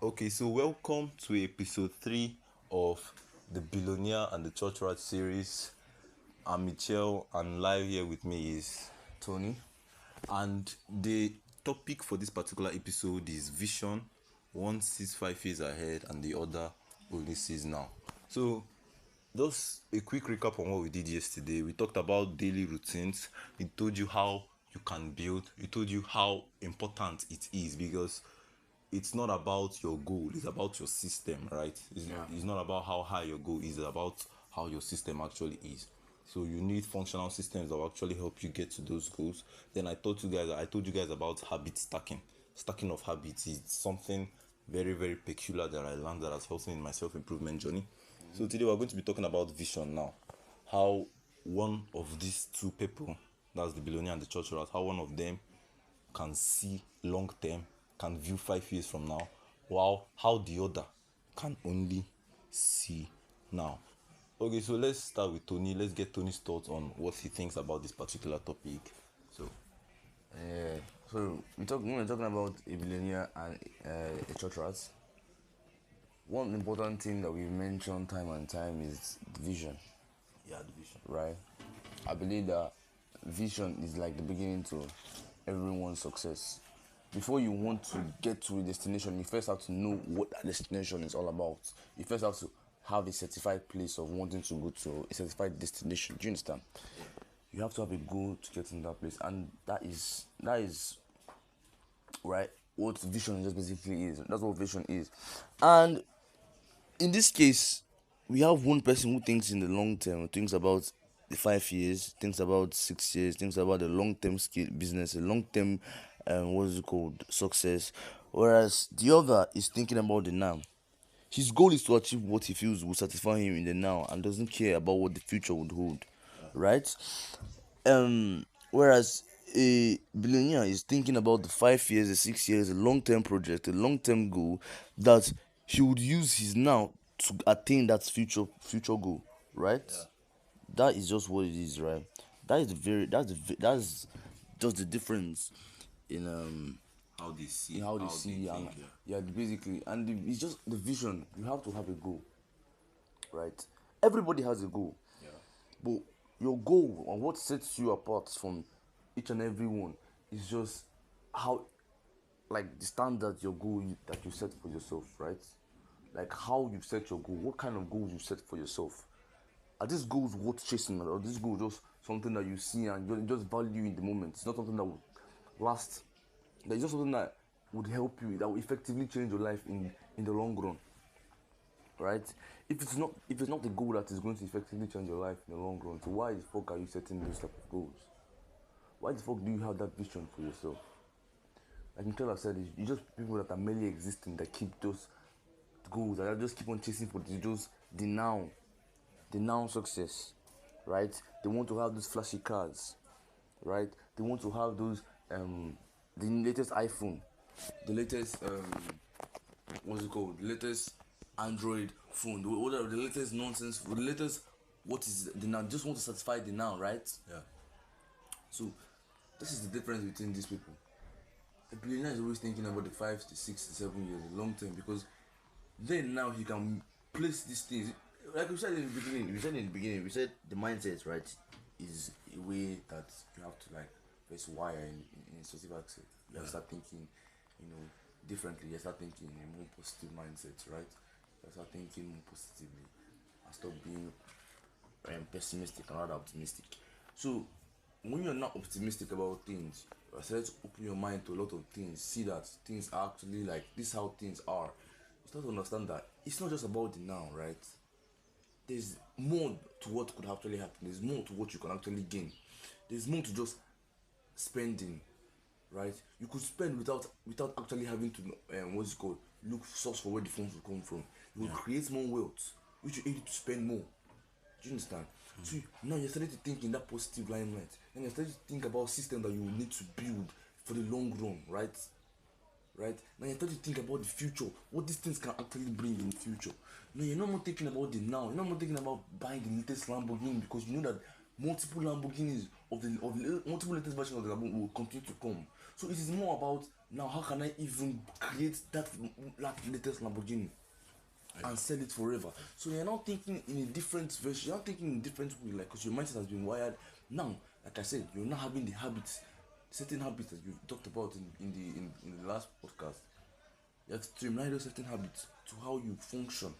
Okay, so welcome to episode 3 of the Billionaire and the Church Rat series. I'm Michelle, and live here with me is Tony. And the topic for this particular episode is vision. One sees 5 years ahead, and the other only sees now. So, just a quick recap on what we did yesterday. We talked about daily routines. We told you how you can build. We told you how important it is because it's not about your goal, it's about your system, right? It's not about how high your goal is, it's about how your system actually is. So you need functional systems that will actually help you get to those goals. Then I told you guys about habit stacking. Stacking of habits is something very, very peculiar that I learned that has helped me in my self-improvement journey. So today we're going to be talking about vision now. How one of these two people, that's the billionaire and the church rat, how one of them can see long term, can view 5 years from now, while how the other can only see now. Okay, so let's start with Tony. Let's get Tony's thoughts on what he thinks about this particular topic. So, Yeah. So when we're talking about a billionaire and a church rat, one important thing that we mention time and time is the vision, yeah, the vision. right? I believe that vision is like the beginning to everyone's success. Before you want to get to a destination, you first have to know what that destination is all about. You first have to have a certified place of wanting to go to a certified destination. Do you understand? You have to have a goal to get in that place, and that is right what vision just basically is. That's what vision is. And in this case, we have one person who thinks in the long term, thinks about the 5 years, thinks about 6 years, thinks about the long term skill business, the long term what is it called, success. Whereas the other is thinking about the now. His goal is to achieve what he feels will satisfy him in the now and doesn't care about what the future would hold. Right? Whereas a billionaire is thinking about the 5 years, the 6 years, a long term project, a long term goal that he would use his now to attain that future goal, right? That is just what it is, right? That's just the difference in How they see, in how they how they see and think, yeah. basically, and it's just the vision. You have to have a goal, right? Everybody has a goal, Yeah. but your goal and what sets you apart from each and every one is just how, like the standard your goal that you set for yourself, right? Like how you set your goal, what kind of goals you set for yourself. Are these goals worth chasing, or these goals just something that you see and you just value in the moment? It's not something that will last. That is just something that would help you, that will effectively change your life in the long run, right? If it's not the goal that is going to effectively change your life in the long run, so why the fuck are you setting those type of goals? Why the fuck do you have that vision for yourself? Like Michelle said, you just people that are merely existing that keep those goals that just keep on chasing for the now success, right? They want to have those flashy cars, right? They want to have those the latest iPhone, the latest what's it called? The latest Android phone, the latest nonsense, the latest what is the now? Just want to satisfy the now, right? Yeah. So this is the difference between these people. A billionaire is always thinking about the 5 to 6 to 7 years, long term, because then now he can place these things. Like we said in the beginning, we said the mindset, right, is a way that you have to like first wire in specific access. You have to start thinking, differently. You start thinking in a more positive mindset, right? You start thinking more positively and stop being pessimistic and rather optimistic. So when you're not optimistic about things, you start to open your mind to a lot of things. See that things are actually like this is how things are. You start to understand that it's not just about the now, right? There's more to what could actually happen. There's more to what you can actually gain. There's more to just spending, right? You could spend without actually having to what's it called, look source for where the funds will come from. You will create more wealth, which will aid you to spend more. Do you understand? So now you're starting to think in that positive limelight, and you're starting to think about system that you will need to build for the long run, right? Right now you're starting to think about the future, what these things can actually bring in the future. Now you're not more thinking about the now. You're not more thinking about buying the latest Lamborghini, because you know that multiple Lamborghinis of the multiple latest versions of the Lamborghini will continue to come. So it is more about Now, how can I even create that latest Lamborghini and sell it forever? So you're now thinking in a different version. You're not thinking in a different way, like because your mindset has been wired. Now, like I said, you're not having the habits, certain habits that you talked about in the last podcast. You have to streamline those certain habits to how you function,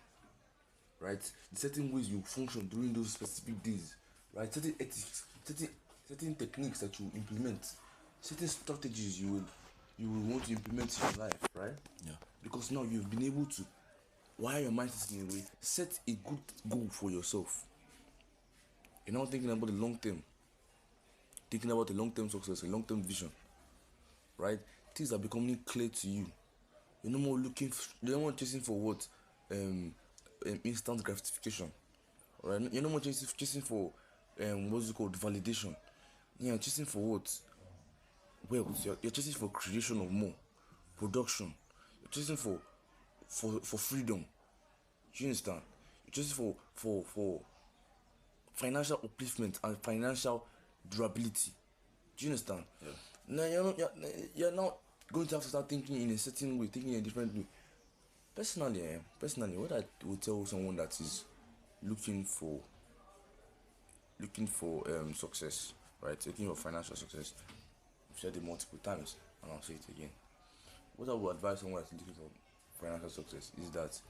right? The certain ways you function during those specific days, right? Certain ethics, certain techniques that you implement, certain strategies you will want to implement in your life, right? Yeah. Because now you've been able to wire your mindset in a way, set a good goal for yourself. You're now thinking about the long term, thinking about the long term success, a long term vision, right? Things are becoming clear to you. You're no more you're no more chasing for what? Instant gratification, right? You're no more chasing for what's it called, validation. You're chasing for what? Wealth. You're chasing for creation of more, production. You're chasing for freedom. Do you understand? You're chasing for financial upliftment and financial durability. Do you understand? Yeah. Now you're now going to have to start thinking in a certain way, thinking in a different way. Personally, what I would tell someone that is looking for success, right? Looking for financial success. I've said it multiple times, and I'll say it again. What I would advise someone that's looking for financial success is that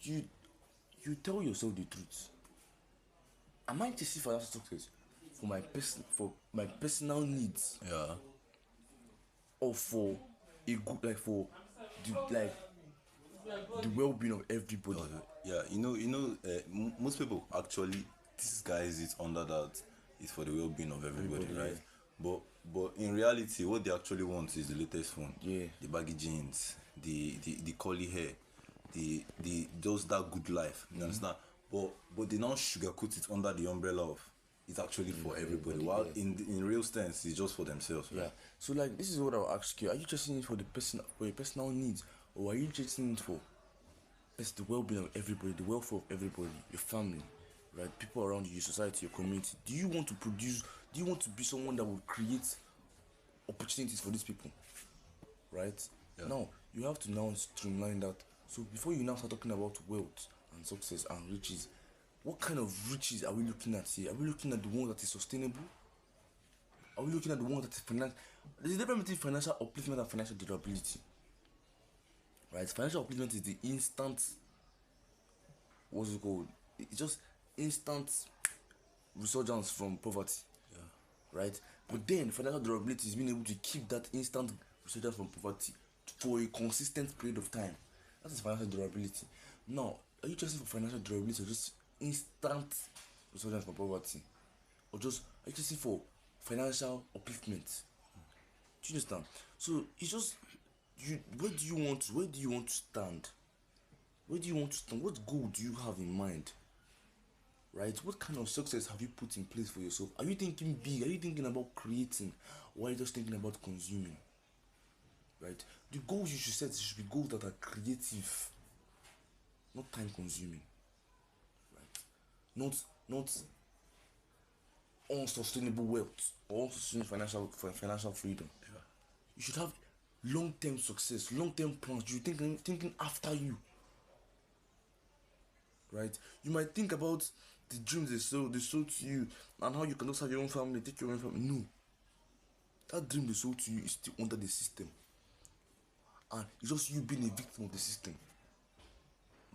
you you tell yourself the truth. Am I chasing financial success for my personal needs, Yeah. or for a good, like for the well-being of everybody? Yeah, most people actually disguise it under that it's for the well-being of everybody, Everybody, right? But in reality, what they actually want is the latest phone, Yeah. the baggy jeans, the curly hair, the just that good life. You understand? But they now sugarcoat it under the umbrella of it's actually for everybody. While yeah. in real sense, it's just for themselves, right? Yeah. So like this is what I'll ask you: are you chasing it for your personal needs, or are you chasing it for the well-being of everybody, the welfare of everybody, your family, right? People around you, your society, your community. Do you want to produce? Do you want to be someone that will create opportunities for these people, right? Yeah. Now you have to now streamline that. So before you now start talking about wealth and success and riches, what kind of riches are we looking at here? Are we looking at the one that is sustainable? Are we looking at the one that is financial? There's a difference between financial upliftment and financial durability, right? Financial upliftment is the instant, what's it called? It's just instant resurgence from poverty, right? But then financial durability is being able to keep that instant resurgence from poverty for a consistent period of time. That is financial durability. Now, are you chasing for financial durability or just instant resurgence from poverty, or just are you chasing for financial upliftment? Do you understand? So it's just where do you want to stand? Where do you want to stand? What goal do you have in mind? Right? What kind of success have you put in place for yourself? Are you thinking big? Are you thinking about creating? Or are you just thinking about consuming? Right? The goals you should set should be goals that are creative, not time consuming. Right? Not unsustainable wealth or unsustainable financial freedom. Yeah. You should have long-term success, long-term plans. You thinking after you. Right? You might think about the dreams they sold to you and how you can just have your own family, take your own family. No. That dream they sold to you is still under the system. And it's just you being a victim of the system.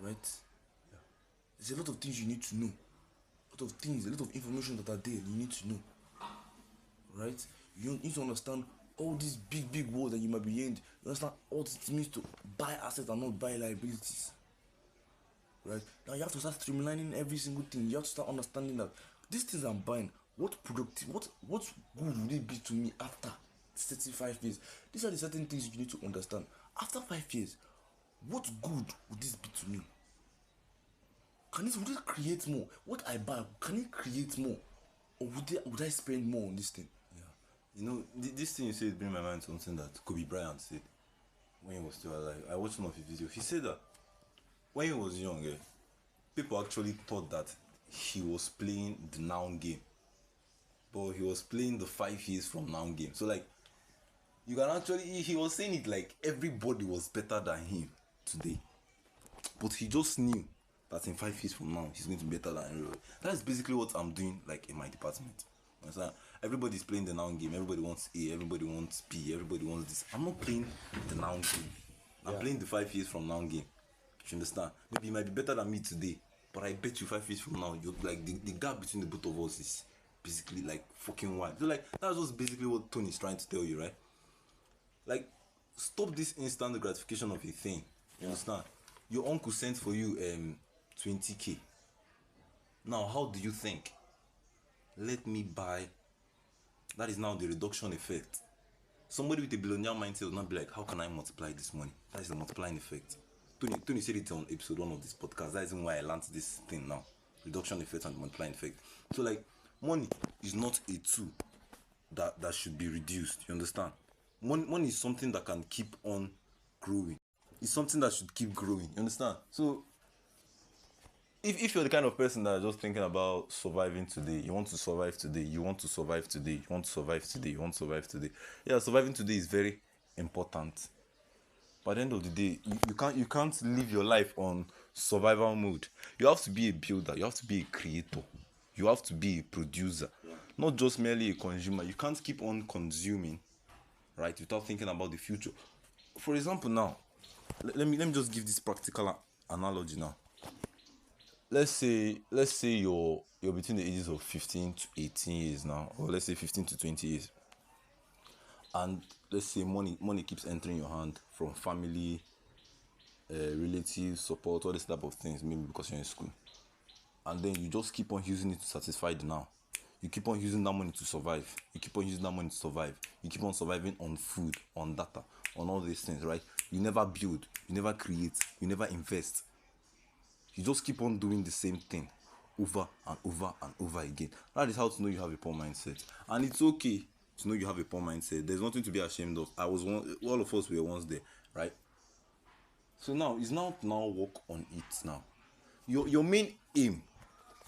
Right? There's a lot of things you need to know. A lot of information that are there you need to know. Right? You need to understand all these big words that you might be hearing. You understand all it means to buy assets and not buy liabilities. Right? Now you have to start streamlining every single thing. You have to start understanding that these things I'm buying, what good will it be to me after 35 years? These are the certain things you need to understand. After 5 years, what good would this be to me? Would it create more? What I buy, can it create more? Or would I spend more on this thing? This thing you said bring my mind to something that Kobe Bryant said when he was still alive. I watched one of his videos. He said that when he was young, people actually thought that he was playing the noun game, but he was playing the 5 years from now game. So like You can actually, he was saying it like everybody was better than him today. But he just knew that in 5 years from now, he's going to be better than everybody. That's basically what I'm doing, like in my department. Understand? Everybody's playing the noun game. Everybody wants A, everybody wants B, everybody wants this. I'm not playing the noun game. I'm playing the 5 years from now game. You understand? Maybe you might be better than me today, but I bet you 5 years from now, you're like the gap between the both of us is basically like fucking wide. So like that's just basically what Tony's trying to tell you, right? Like, stop this instant gratification of a thing. You understand? Your uncle sent for you 20k. Now, how do you think? Let me buy. That is now the reduction effect. Somebody with a billionaire mindset will not be like, how can I multiply this money? That is the multiplying effect. Tony said it on episode 1 of this podcast. That is why I learned this thing now. Reduction effect and multiplying effect. So like, money is not a tool that should be reduced. You understand? Money is something that can keep on growing. It's something that should keep growing. You understand? So if you're the kind of person that is just thinking about surviving today, you want to survive today, you want to survive today, you want to survive today, you want to survive today. Yeah, surviving today is very important. By the end of the day, you can't live your life on survival mode. You have to be a builder, you have to be a creator, you have to be a producer, not just merely a consumer. You can't keep on consuming, right, without thinking about the future. For example, now, let me just give this practical analogy now. Let's say you're between the ages of 15 to 18 years now, or let's say 15 to 20 years, and let's say money keeps entering your hand from family, relatives, support, all this type of things, maybe because you're in school, and then you just keep on using it to satisfy the now. You keep on using that money to survive. You keep on using that money to survive. You keep on surviving on food, on data, on all these things, right? You never build, you never create, you never invest. You just keep on doing the same thing over and over and over again. That is how to know you have a poor mindset. And it's okay to know you have a poor mindset. There's nothing to be ashamed of. All of us were once there, right? So now it's now work on it now. Your main aim,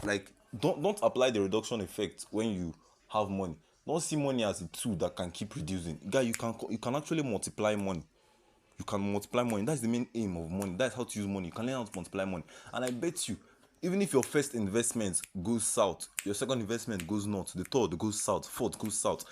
like, don't apply the reduction effect when you have money. Don't see money as a tool that can keep reducing. Guy, you can actually multiply money. You can multiply money. That's the main aim of money. That's how to use money. You can learn how to multiply money. And I bet you, even if your first investment goes south, your second investment goes north, the third goes south, fourth goes south.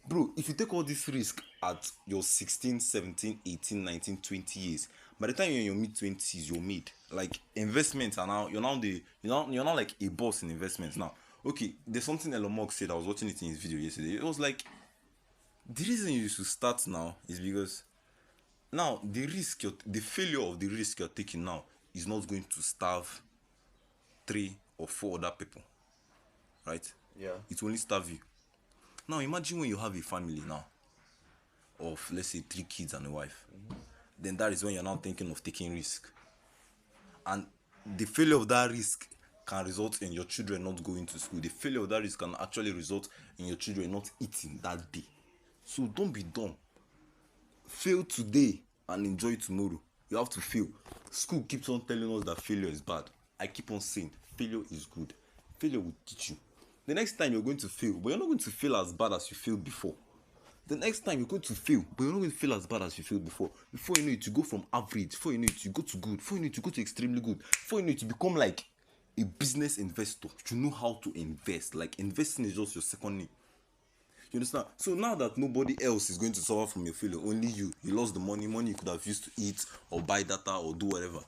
Bro, if you take all this risk at your 16, 17, 18, 19, 20 years, by the time you're in your mid-20s, you're made. Like, investments are now, you're now like a boss in investments now. Okay, there's something Elon Musk said. I was watching it in his video yesterday. It was like, the reason you should start now is because now the failure of the risk you're taking now is not going to starve 3 or 4 other people, right? Yeah. It will only starve you. Now imagine when you have a family now of, let's say, 3 kids and a wife. Then that is when you're now thinking of taking risk, and the failure of that risk can result in your children not going to school. The failure of that risk can actually result in your children not eating that day. So don't be dumb. Fail today and enjoy tomorrow. You have to fail. School keeps on telling us that failure is bad. I keep on saying failure is good. Failure will teach you. The next time you're going to fail, but you're not going to fail as bad as you failed before. The next time you're going to fail, but you're not going to fail as bad as you failed before. Before you know it, you go from average. Before you know it, you go to good. Before you know it, you go to extremely good. Before you know it, you become like a business investor. You know how to invest. Like, investing is just your second name. You understand? So now that nobody else is going to suffer from your failure, only you lost the money you could have used to eat or buy data or do whatever.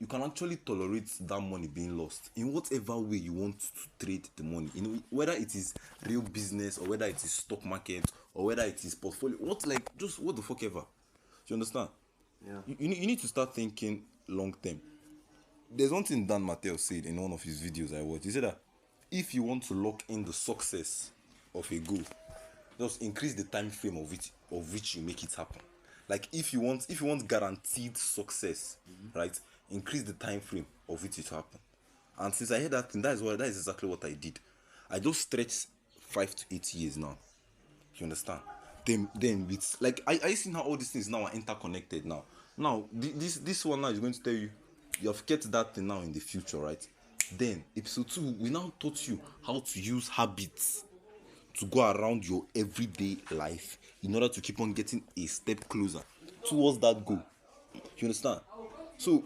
You can actually tolerate that money being lost in whatever way you want to trade the money. You know, whether it is real business or whether it is stock market or whether it is portfolio, just what the fuck ever. Do you understand? Yeah. You need to start thinking long term. There's one thing Dan Mateo said in one of his videos I watched. He said that if you want to lock in the success of a goal, just increase the time frame of which you make it happen. Like, if you want guaranteed success, right, increase the time frame of which it happen. And since I heard that thing, that is exactly what I did. I just stretched 5 to 8 years now. You understand? Then with, like, I see how all these things now are interconnected now. Now this one now is going to tell you have kept that thing now in the future, right? Then episode 2, we now taught you how to use habits to go around your everyday life, in order to keep on getting a step closer towards that goal. You understand? So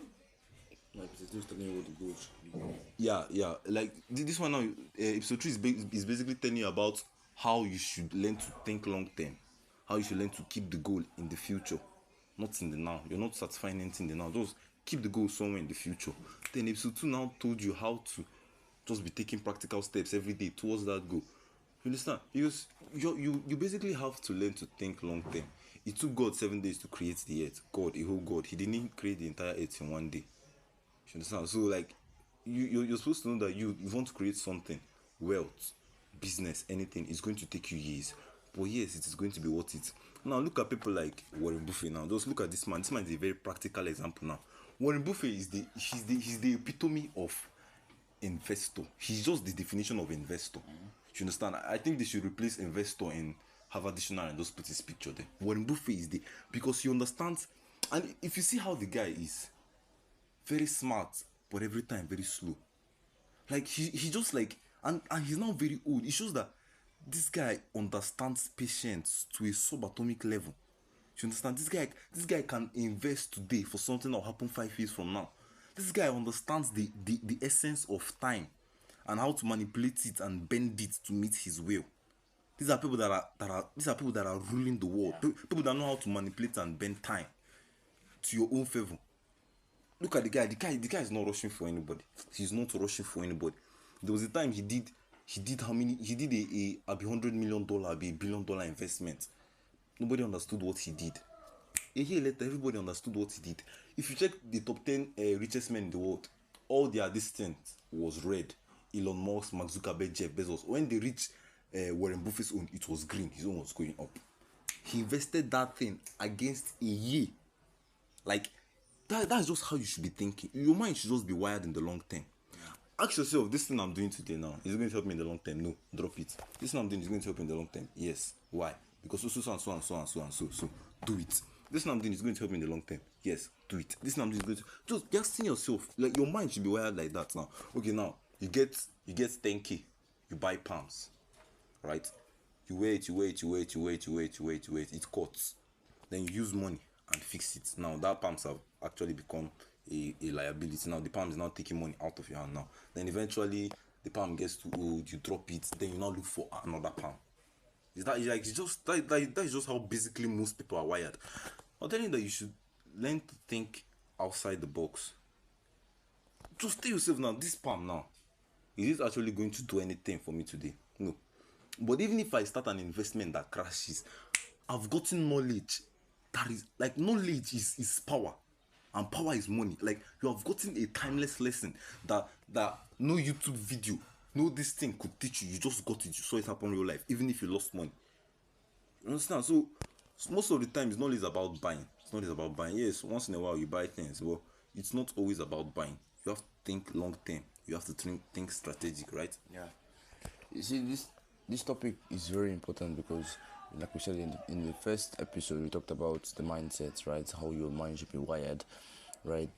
Like it's just talking about the goals. yeah, like this one now, episode 3 is basically telling you about how you should learn to think long term, how you should learn to keep the goal in the future, not in the now. You're not satisfying anything in the now, just keep the goal somewhere in the future. Then episode 2 now told you how to just be taking practical steps every day towards that goal. You understand? Because you basically have to learn to think long term. It took God 7 days to create the earth. God, a whole God. He didn't create the entire earth in one day. You understand? So like you're supposed to know that you want to create something, wealth, business, anything. It's going to take you years, but yes, it is going to be worth it. Now look at people like Warren Buffett. Now just look at this man. This man is a very practical example. Now Warren Buffett is he's the epitome of investor. He's just the definition of investor. You understand? I think they should replace investor in Harvard Dictionary and just put his picture there. Warren Buffett is the, because he understands. And if you see how the guy is, very smart, but every time very slow. Like he just like, and he's now very old. It shows that this guy understands patience to a subatomic level. You understand? This guy can invest today for something that will happen 5 years from now. This guy understands the essence of time and how to manipulate it and bend it to meet his will. These are people that are ruling the world. People that know how to manipulate and bend time to your own favor. Look at the guy. The guy is not rushing for anybody. He's not rushing for anybody. There was a time he did how many? He did a $100 million, a $1 billion investment. Nobody understood what he did. A year later, everybody understood what he did. If you check the top 10 richest men in the world, all their distance was red. Elon Musk, Mark Zuckerberg, Jeff Bezos. When they reached Warren Buffett's own, it was green. His own was going up. He invested that thing against a year. Like, that's just how you should be thinking. Your mind should just be wired in the long term. Ask yourself, this thing I'm doing today now, is it going to help me in the long term? No, drop it. This thing I'm doing is going to help me in the long term? Yes. Why? Because so. Do it. This thing I'm doing is going to help me in the long term? Yes. Do it. This thing I'm doing is going to just see yourself. Like, your mind should be wired like that now. Okay, now you get 10K, you buy palms, right? You wait, it cuts. Then you use money and fix it. Now that palms have actually become a liability. Now the palm is now taking money out of your hand now. Then eventually the palm gets too old, you drop it, then you now look for another palm. Is that like, it's just that is just how basically most people are wired. I'm telling you that you should learn to think outside the box. Just tell yourself now, this palm now, is it actually going to do anything for me today? No. But even if I start an investment that crashes, I've gotten knowledge. That is like, knowledge is power, and power is money. Like, you have gotten a timeless lesson that no YouTube video, no this thing could teach you. You just got it. You saw it happen in real life, even if you lost money. You understand? So most of the time, it's not always about buying. It's not always about buying. Yes, once in a while you buy things, but it's not always about buying. You have to think long term. You have to think strategic, right? Yeah. You see, this topic is very important because, like we said in the first episode, we talked about the mindset, right? How your mind should be wired, right?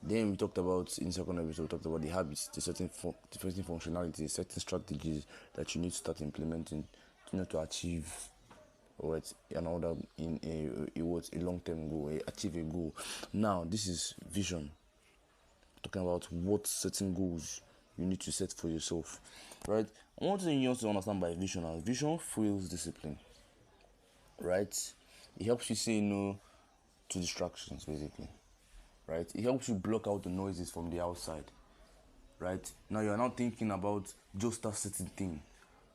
Then we talked about, in the second episode, we talked about the habits, the certain functionalities, certain strategies that you need to start implementing to achieve, right, another in a long-term goal, achieve a goal. Now, this is vision. Talking about what certain goals you need to set for yourself, right? One thing you also understand by vision is vision fuels discipline, right? It helps you say no to distractions, basically, right? It helps you block out the noises from the outside, right? Now you're not thinking about just that certain thing,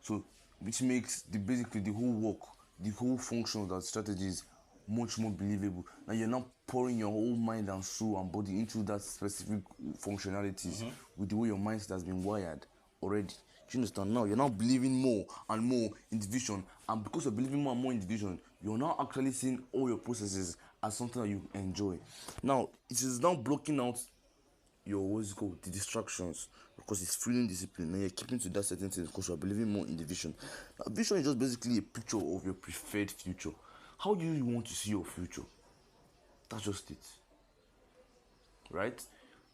so which makes basically the whole work, the whole function of that strategy is much more believable. Now you're not pouring your whole mind and soul and body into that specific functionalities with the way your mindset has been wired already. Do you understand? Now you're now believing more and more in the vision, and because you're believing more and more in the vision, you're now actually seeing all your processes as something that you enjoy. Now it is now blocking out your the distractions, because it's feeling discipline and you're keeping to that certain thing because you're believing more in the vision. Now, vision is just basically a picture of your preferred future. How do you want to see your future? That's just it, right?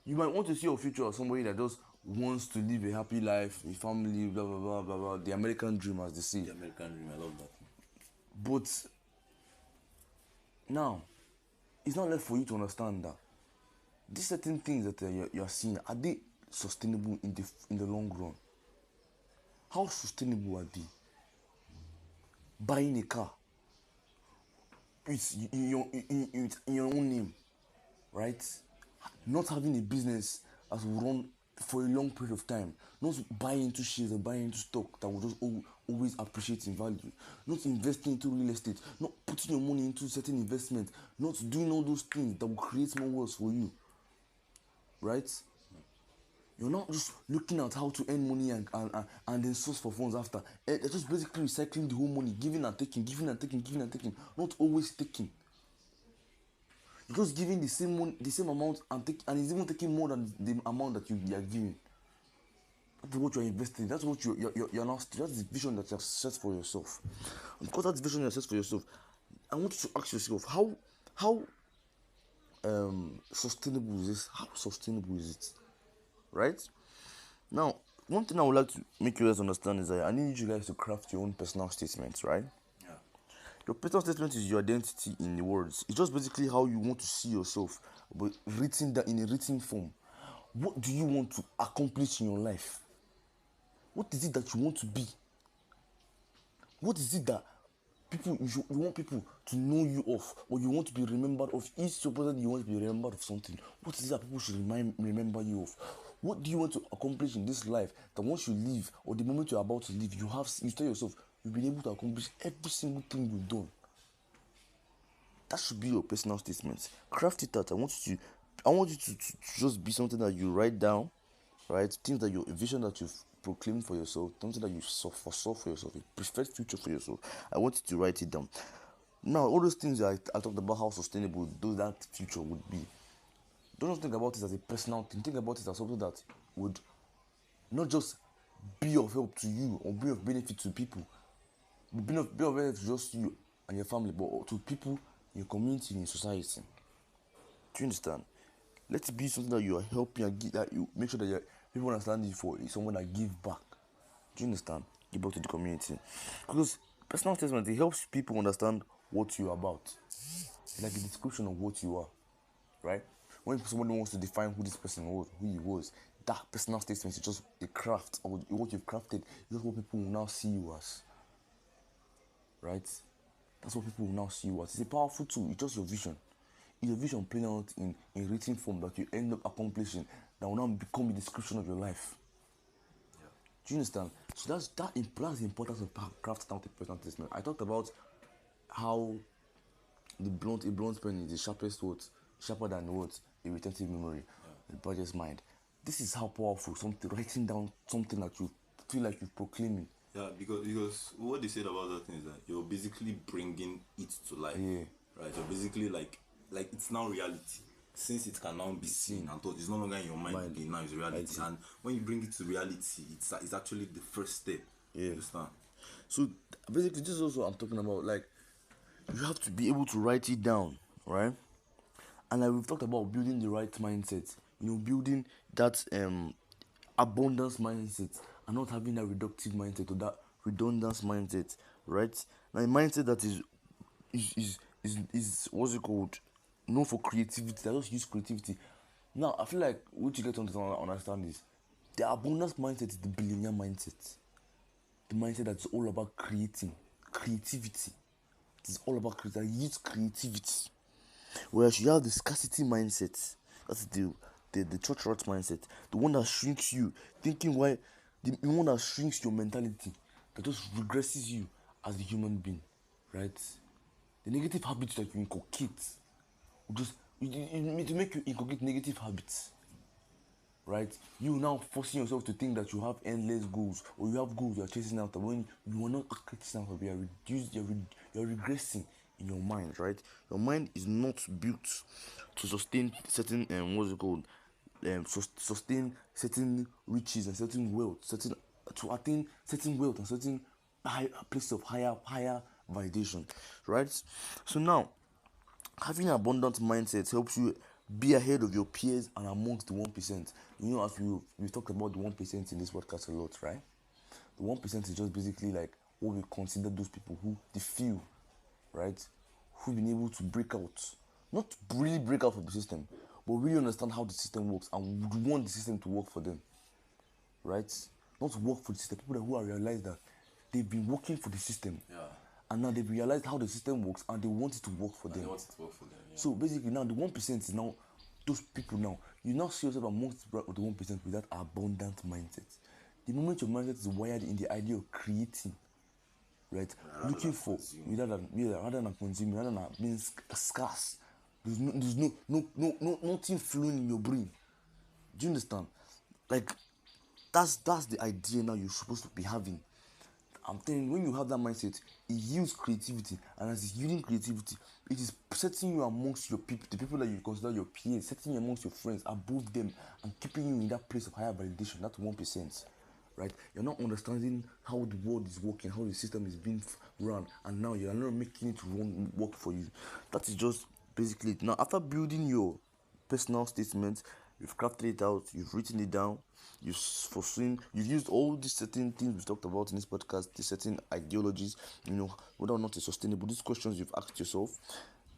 You might want to see your future as somebody that just wants to live a happy life, a family, blah blah blah blah blah. The American dream, as they say. The American dream, I love that. But Now, it's not left for you to understand that these certain things that you're seeing, are they sustainable in the long run? How sustainable are they? Buying a car with in your own name, right? Not having a business that will run for a long period of time. Not buying into shares or buying into stock that will just always appreciate in value. Not investing into real estate. Not putting your money into certain investment. Not doing all those things that will create more wealth for you, right? You're not just looking at how to earn money and then source for funds after. They're just basically recycling the whole money, giving and taking, giving and taking, giving and taking. Not always taking. You're just giving the same money, the same amount, and it's even taking more than the amount that you are giving. That's what you're investing. That's what you're now. That's the vision that you've set for yourself. And because that's the vision you set for yourself, I want you to ask yourself how sustainable is this? How sustainable is it? Right? Now, one thing I would like to make you guys understand is that I need you guys to craft your own personal statements, right? Yeah. Your personal statement is your identity in the words. It's just basically how you want to see yourself, but written that in a written form. What do you want to accomplish in your life? What is it that you want to be? What is it that you want people to know you of, or you want to be remembered of? If supposedly you want to be remembered of something, what is it that people should remember you of? What do you want to accomplish in this life that once you leave, or the moment you're about to leave, you tell yourself you've been able to accomplish every single thing you've done? That should be your personal statement. Craft it out. I want you to just be something that you write down, right? Things that a vision that you've proclaimed for yourself, something that you foresaw for yourself, a preferred future for yourself. I want you to write it down. Now, all those things that I talked about, how sustainable that future would be. Don't just think about it as a personal thing. Think about it as something that would not just be of help to you or be of benefit to people, be of benefit to just you and your family, but to people in your community, in your society. Do you understand? Let it be something that you are helping and that you make sure that people understand you for someone that give back. Do you understand? Give back to the community. Because personal statement, it helps people understand what you're about. It's like a description of what you are. Right? When somebody wants to define who this person was, who he was, that personal statement is just a craft, or what you've crafted. It's just what people will now see you as. Right? That's what people will now see you as. It's a powerful tool. It's just your vision. It's your vision playing out in written form that you end up accomplishing that will now become a description of your life. Yeah. Do you understand? So that's the importance of crafting out a personal statement. I talked about how a blunt pen is the sharpest word, sharper than what a retentive memory, the budget's mind. This is how powerful something writing down something that you feel like you're proclaiming. Yeah, because what they said about that thing is that you're basically bringing it to life. Yeah. Right. You're basically like it's now reality. Since it can now be seen and thought, it's no longer in your mind again. Now it's reality. And when you bring it to reality, it's actually the first step. Yeah. You understand? So basically, this is also what I'm talking about. Like, you have to be able to write it down, right? And like we've talked about building the right mindset. Building that abundance mindset and not having that reductive mindset or that redundance mindset, right? Now, a mindset that is what's it called? Known for creativity. I just use creativity. Now, I feel like what you get to understand is the abundance mindset is the billionaire mindset. The mindset that's all about creativity. It's all about creativity. Use creativity. Whereas you have the scarcity mindset. That's the church rat mindset. The one that shrinks you. Thinking why the one that shrinks your mentality. That just regresses you as a human being. Right? The negative habits that you inculcate will just to make you inculcate negative habits. Right? You now forcing yourself to think that you have endless goals or you have goals you are chasing after when you are not chasing after, you're regressing in your mind, right? Your mind is not built to sustain certain what's it called? Sustain certain riches and certain wealth, to attain certain wealth and certain high place of higher validation, right? So now having an abundant mindset helps you be ahead of your peers and amongst the 1%. As we've talked about the 1% in this podcast a lot, right? The 1% is just basically like what we consider those people who, the few, right? who've been able to break out, not really break out from the system, but really understand how the system works and would want the system to work for them, right? Not work for the system. People who have realized that they've been working for the system, and now they've realized how the system works and they want it to work for them. They want it to work for them. Yeah. So basically, now the 1% is now those people. Now you now see yourself amongst the 1% with that abundant mindset. The moment your mindset is wired in the idea of creating, right, looking for rather than consuming, rather than being scarce. There's nothing flowing in your brain. Do you understand? Like that's the idea now you're supposed to be having. I'm telling you, when you have that mindset, it yields creativity, and as it's yielding creativity, it is setting you amongst your people, the people that you consider your peers, setting you amongst your friends, above them, and keeping you in that place of higher validation. That 1%, right? You're not understanding how the world is working, how the system is being run, and now you're not making it work for you. That is just basically it. Now, after building your personal statement, you've crafted it out, you've written it down, you've foreseen, you've used all these certain things we've talked about in this podcast, the certain ideologies, whether or not it's sustainable, these questions you've asked yourself,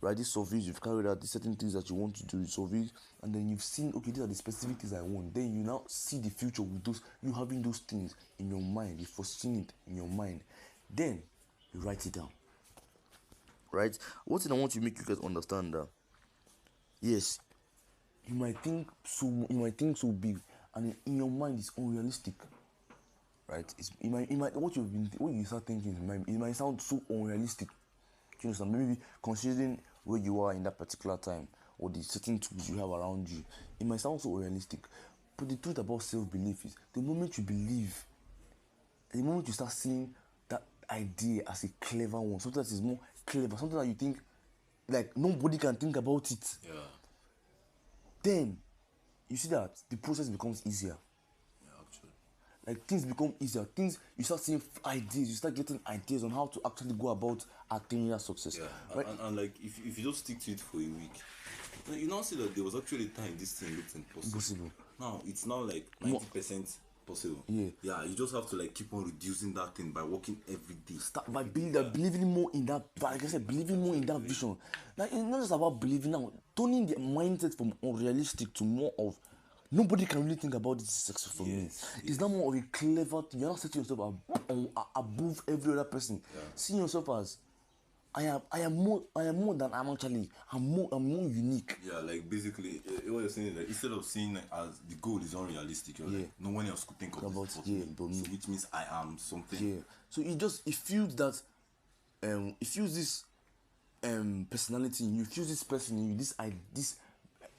right? These surveys you've carried out, these certain things that you want to do, surveys, and then you've seen, okay, these are the specific things I want. Then you now see the future with those, you having those things in your mind, you've foreseen it in your mind. Then you write it down, right? One thing I want to make you guys understand that, yes, you might think so big, and in your mind it's unrealistic, right? It might what you start thinking, it might sound so unrealistic. Do you understand? Maybe considering where you are in that particular time or the certain tools you have around you, it might sound so unrealistic. But the truth about self-belief is the moment you start seeing that idea as a clever one, something that is more clever, something that you think like nobody can think about it. Yeah. Then you see that the process becomes easier. Yeah, actually. Like things become easier. You start seeing ideas. You start getting ideas on how to actually go about attaining that success. Yeah. Right? And like if you just stick to it for a week, you now see that there was actually a time this thing looked impossible. Now it's now like 90% possible. Yeah. Yeah. You just have to like keep on reducing that thing by working every day. Start by believing more in that. Like I said, believing more in that vision. Like it's not just about believing now. Turning the mindset from unrealistic to more of nobody can really think about this success for me. It's not more of a clever thing. You're not setting yourself above every other person. Yeah. Seeing yourself as I am more than I'm actually. I'm more unique. Yeah, like basically what you're saying is that instead of seeing it as the goal is unrealistic, you're like no one else could think of about this it. But so which means I am something. Yeah. So it feels that it feels this personality in you, feels this person in you, this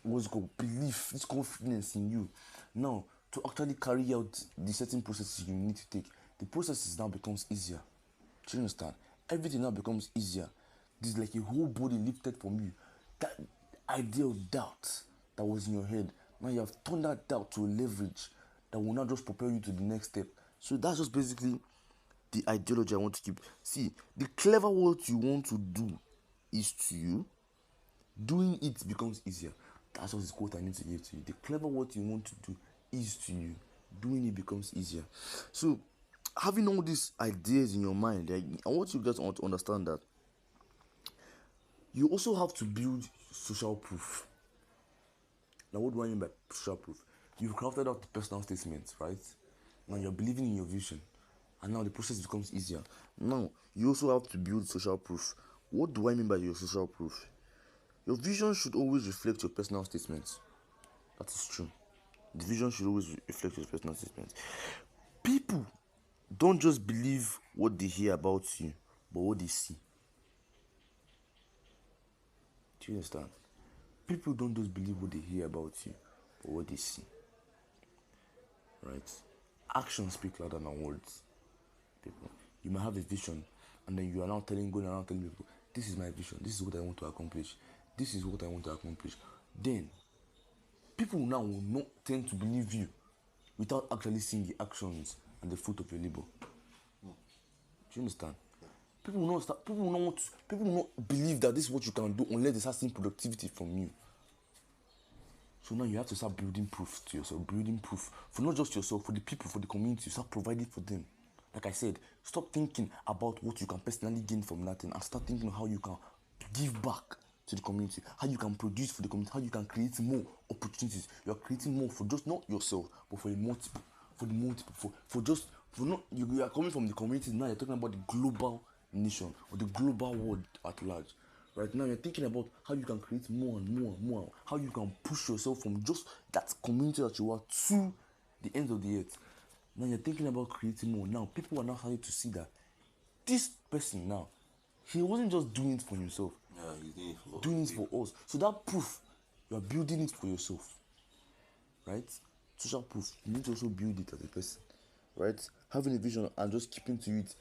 what's called belief, this confidence in you. Now to actually carry out the certain processes you need to take, the processes now becomes easier. Do you understand? Everything now becomes easier. This is like a whole body lifted from you. That idea of doubt that was in your head, now you have turned that doubt to a leverage that will now just propel you to the next step. So that's just basically the ideology I want to keep. See, the clever what you want to do is to you. Doing it becomes easier. That's just the quote I need to give to you. The clever what you want to do is to you. Doing it becomes easier. So having all these ideas in your mind, I want you guys to understand that you also have to build social proof. Now, what do I mean by social proof? You've crafted out the personal statements, right? Now you're believing in your vision, and now the process becomes easier. Now you also have to build social proof. What do I mean by your social proof? Your vision should always reflect your personal statements. That is true. The vision should always reflect your personal statements. People don't just believe what they hear about you, but what they see. Do you understand? People don't just believe what they hear about you, but what they see. Right? Actions speak louder than words. People, you might have a vision, and then you are now going around telling people, this is my vision, this is what I want to accomplish, this is what I want to accomplish. Then, people now will not tend to believe you without actually seeing the actions and the fruit of your labor. Do you understand? People will not believe that this is what you can do unless they start seeing productivity from you. So now you have to start building proof to yourself, building proof for not just yourself, for the people, for the community. Start providing for them. Like I said, stop thinking about what you can personally gain from that thing and start thinking how you can give back to the community, how you can produce for the community, how you can create more opportunities. You are creating more for just not yourself, but for the multiple, for just for not you are coming from the community now. You're talking about the global nation or the global world at large. Right now, you're thinking about how you can create more and more and more, how you can push yourself from just that community that you are to the end of the earth. Now you're thinking about creating more. Now people are now starting to see that this person now, he wasn't just doing it for himself. Yeah, he's Doing it for us. So that proof, you are building it for yourself. Right? Social proof. You need to also build it as a person. Right? Having a vision and just keeping to it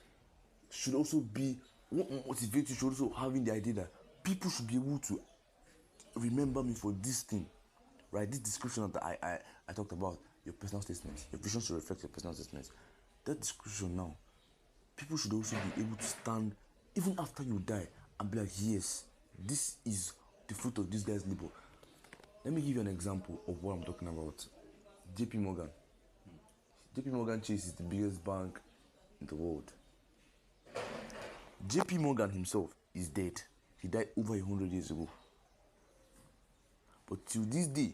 should also be what motivates you. Should also having the idea that people should be able to remember me for this thing. Right? This description that I talked about, your personal statements. Your vision should reflect your personal statements. That description now, people should also be able to stand even after you die and be like, yes, this is the fruit of this guy's labor. Let me give you an example of what I'm talking about. JP Morgan. JP Morgan Chase is the biggest bank in the world. JP Morgan himself is dead. He died over 100 years ago. But till this day,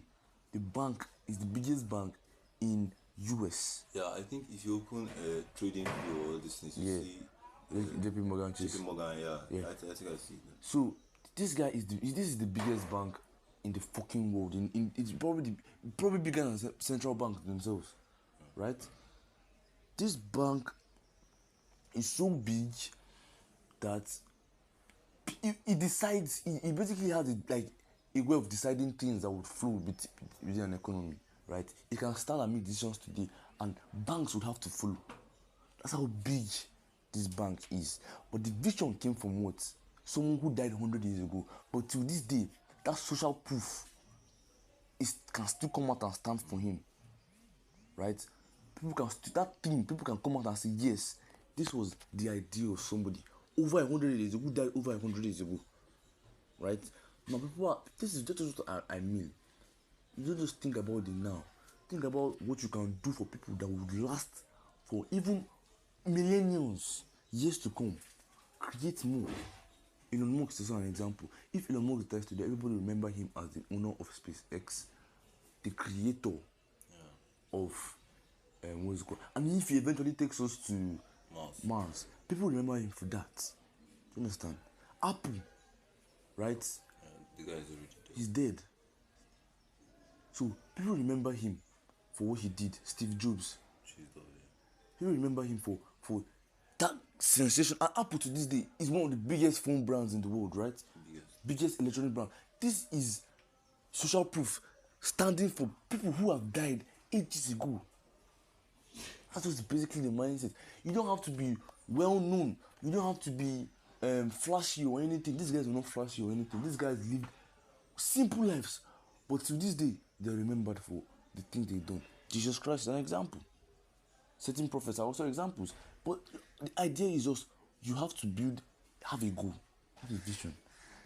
the bank is the biggest bank in US. Yeah, I think if you open a trading view or this thing, you see JP Morgan Chase. JP Morgan, yeah. I think I see that. So this guy is this is the biggest bank in the fucking world. It's probably bigger than central banks themselves, right? This bank is so big that it decides. It basically has a way of deciding things that would flow within an economy, right? It can start and make decisions today, and banks would have to follow. That's how big this bank is. But the vision came from what? Someone who died 100 years ago. But till this day, that social proof can still come out and stand for him. Right? People can come out and say, yes, this was the idea of somebody over 100 years ago, who died over 100 years ago. Right? Now, this is just what I mean. You don't just think about the now. Think about what you can do for people that would last for even millenniums, years to come. Create more. Elon Musk is an example. If Elon Musk dies today, everybody remember him as the owner of SpaceX, the creator of what is it called? And if he eventually takes us to Mars, people remember him for that. Do you understand? Apple, right? The guy is already dead. He's dead. So people remember him for what he did. Steve Jobs. People remember him for that sensation. And Apple to this day is one of the biggest phone brands in the world, right? Biggest electronic brand. This is social proof standing for people who have died ages ago. That's just basically the mindset. You don't have to be well known. You don't have to be flashy or anything. These guys are not flashy or anything. These guys lived simple lives. But to this day, they're remembered for the things they've done. Jesus Christ is an example. Certain prophets are also examples. But the idea is just you have to have a goal, have a vision.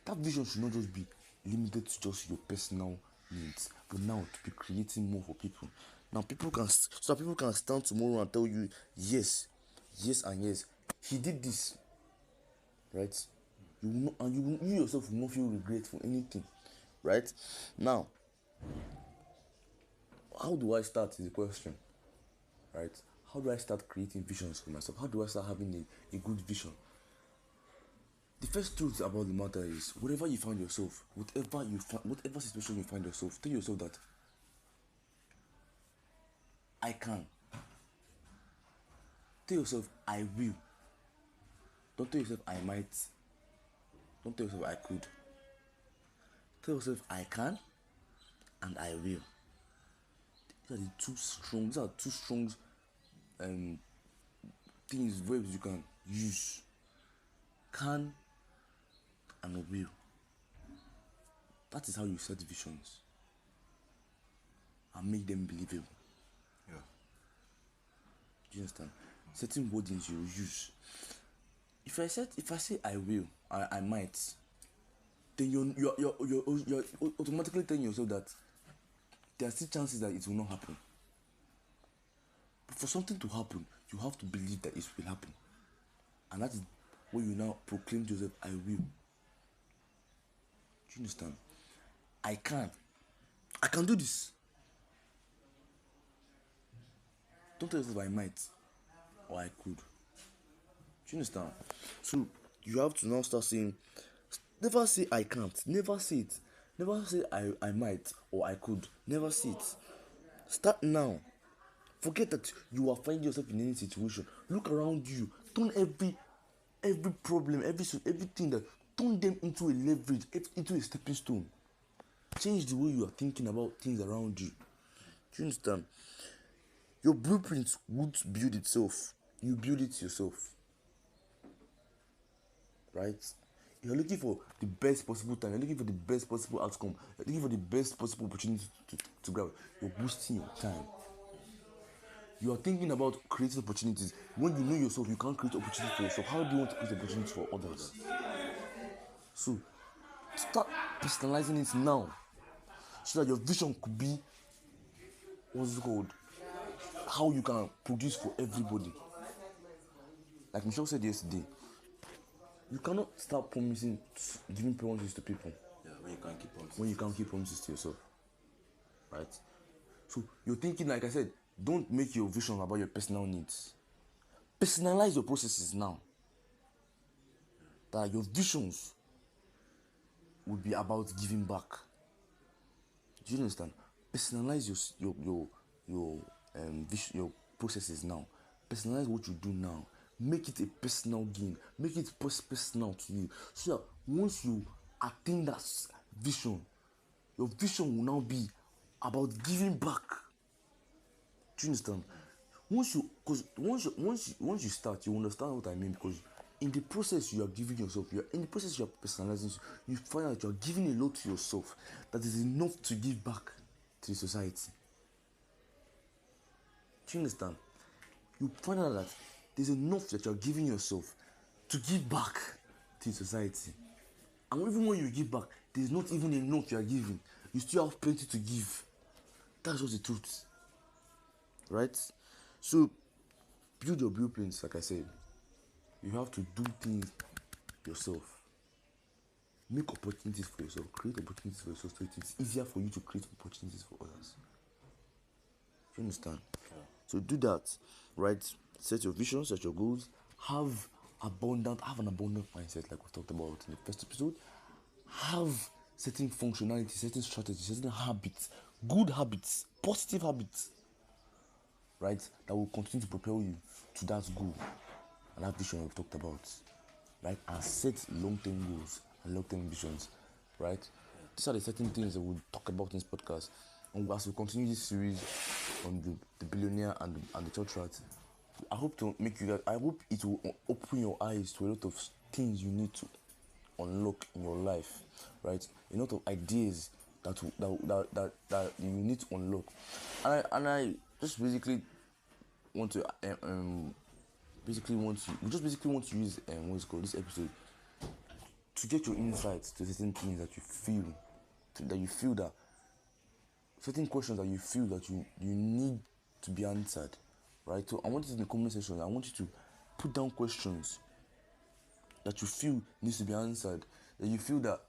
That vision should not just be limited to just your personal needs, but now to be creating more for people. Now people can stand tomorrow and tell you, yes, and yes, he did this, right? You yourself will not feel regret for anything, right? Now, how do I start is the question, right? How do I start creating visions for myself? How do I start having a good vision? The first truth about the matter is, whatever you find yourself, whatever situation you find yourself, tell yourself that I can. Tell yourself I will. Don't tell yourself I might. Don't tell yourself I could. Tell yourself I can and I will. These are two strong things, verbs you can use. Can and will. That is how you set visions and make them believable. Yeah. Do you understand? Certain wordings you use. If I say I will, I might, then you're automatically telling yourself that there are still chances that it will not happen. But for something to happen, you have to believe that it will happen. And that is what you now proclaim to yourself, I will. Do you understand? I can do this. Don't tell yourself I might or I could. Do you understand? So you have to now start saying, never say I can't. Never say it. Never say I might or I could. Never say it. Start now. Forget that you are finding yourself in any situation. Look around you. Turn every problem, everything that turn them into a leverage, into a stepping stone. Change the way you are thinking about things around you. Do you understand? Your blueprint won't build itself. You build it yourself. Right? You're looking for the best possible time. You're looking for the best possible outcome. You're looking for the best possible opportunity to grab. You're boosting your time. You are thinking about creating opportunities. When you know yourself, you can't create opportunities for yourself. How do you want to create opportunities for others? So, start personalizing it now. So that your vision could be, what's it called? How you can produce for everybody. Like Michelle said yesterday, you cannot start giving promises to people. Yeah, when you can't keep promises. When you can't keep promises to yourself. Right? So you're thinking, like I said, don't make your vision about your personal needs. Personalize your processes now. That your visions will be about giving back. Do you understand? Personalize your processes now. Personalize what you do now. Make it a personal gain. Make it personal to you. So that once you attain that vision, your vision will now be about giving back. Do you understand? Once you start, you understand what I mean, because in the process you are giving yourself, in the process you are personalizing, you find out you are giving a lot to yourself that is enough to give back to the society. Do you understand? You find out that there's enough that you are giving yourself to give back to the society. And even when you give back, there's not even enough you are giving. You still have plenty to give. That's just the truth. Right? So, build your blueprints, like I said. You have to do things yourself. Make opportunities for yourself. Create opportunities for yourself so it's easier for you to create opportunities for others. Do you understand? Yeah. So do that, right? Set your vision, set your goals. Have an abundant mindset, like we talked about in the first episode. Have certain functionality, certain strategies, certain habits, good habits, positive habits, right? That will continue to propel you to that goal and that vision we've talked about, right? And set long-term goals and long-term visions, right? These are the certain things that we'll talk about in this podcast. And as we continue this series on the billionaire and the church rat, I hope it will open your eyes to a lot of things you need to unlock in your life, right? A lot of ideas that you need to unlock. And I just basically want to use what's called this episode to get your insights to certain things that you feel that certain questions that you feel that you need to be answered, right? So I want you in the comment section, I want you to put down questions that you feel needs to be answered, that you feel that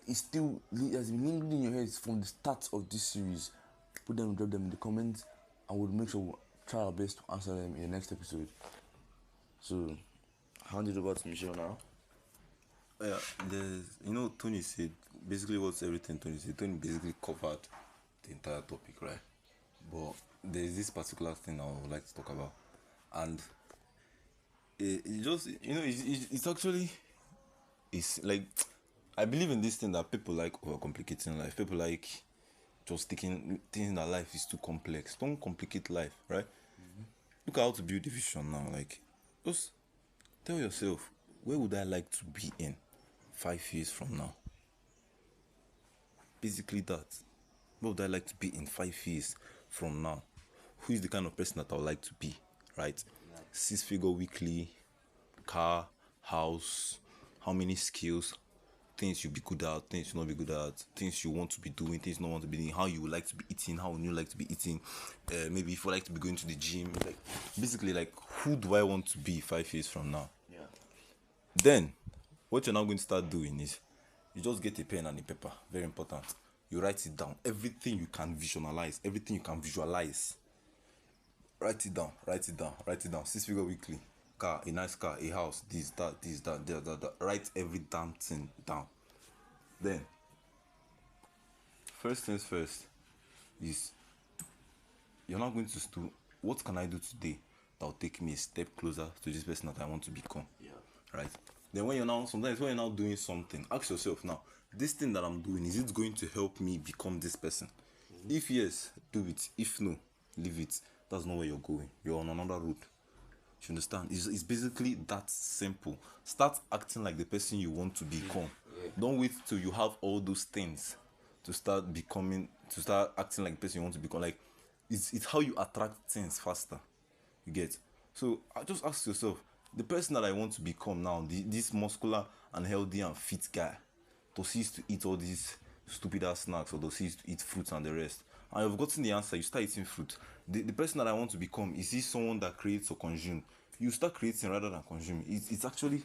is still has been lingering in your head from the start of this series. Drop them in the comments, and we'll make sure we'll try our best to answer them in the next episode. So, hand it over to Michelle now. Yeah, Tony said basically what's everything Tony said. Tony basically covered the entire topic, right? But there's this particular thing I would like to talk about, and it just it's actually like I believe in this thing that people like overcomplicating life. People like just thinking that life is too complex. Don't complicate life, right? Mm-hmm. Look at how to build a vision now. Like, just tell yourself, where would I like to be in 5 years from now? Basically that. Where would I like to be in 5 years from now? Who is the kind of person that I would like to be, right? 6-figure weekly, car, house, how many skills, things you'll be good at, things you'll not be good at, things you want to be doing, things you don't want to be doing, how you would like to be eating, how would you like to be eating, maybe if you like to be going to the gym, like basically like who do I want to be 5 years from now? Yeah. Then what you're now going to start doing is You just get a pen and a paper. Very important. You write it down. Everything you can visualize. Everything you can visualize. Write it down. Write it down. Write it down. 6-figure weekly. Car, a nice car, a house, this, that. Write every damn thing down. Then, first things first is you're not going to do what can I do today that will take me a step closer to this person that I want to become. Yeah. Right? Then when you're now doing something, ask yourself now, this thing that I'm doing, is it going to help me become this person? If yes, do it. If no, leave it. That's not where you're going. You're on another route. You understand? It's basically that simple. Start acting like the person you want to become. Don't wait till you have all those things to start acting like the person you want to become. Like, it's how you attract things faster. You get? So I just ask yourself, the person that I want to become now, this muscular and healthy and fit guy, does he used to eat all these stupid ass snacks, or does he used to eat fruits and the rest? And you've gotten the answer. You start eating fruit. The person that I want to become, is he someone that creates or consumes? You start creating rather than consuming. It's actually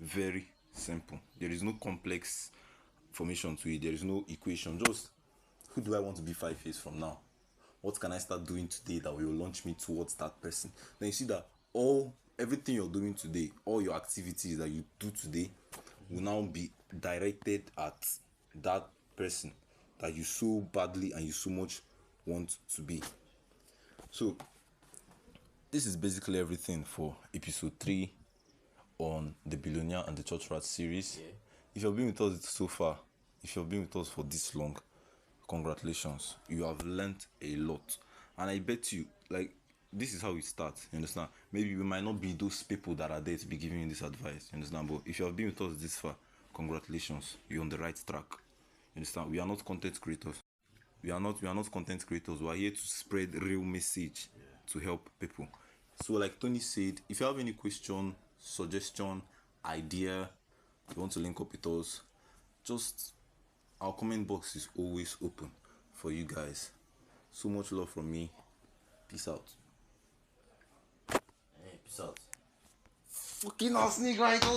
very simple. There is no complex formation to it. There is no equation. Just, who do I want to be 5 years from now? What can I start doing today that will launch me towards that person? Then you see that everything you're doing today, all your activities that you do today, will now be directed at that person that you so badly and you so much want to be. So this is basically everything for episode 3 on the Billionaire and the Church Rat series. Yeah. If you've been with us so far, if you've been with us for this long, congratulations. You have learned a lot. And I bet you, like, this is how it starts. You understand? Maybe we might not be those people that are there to be giving you this advice. You understand? But if you have been with us this far, congratulations. You're on the right track. You understand? We are not content creators. We are not content creators. We are here to spread real message to help people. So like Tony said, if you have any question, suggestion, idea, you want to link up with us, just, our comment box is always open for you guys. So much love from me. Peace out. Hey, peace out. Fucking ass nigga.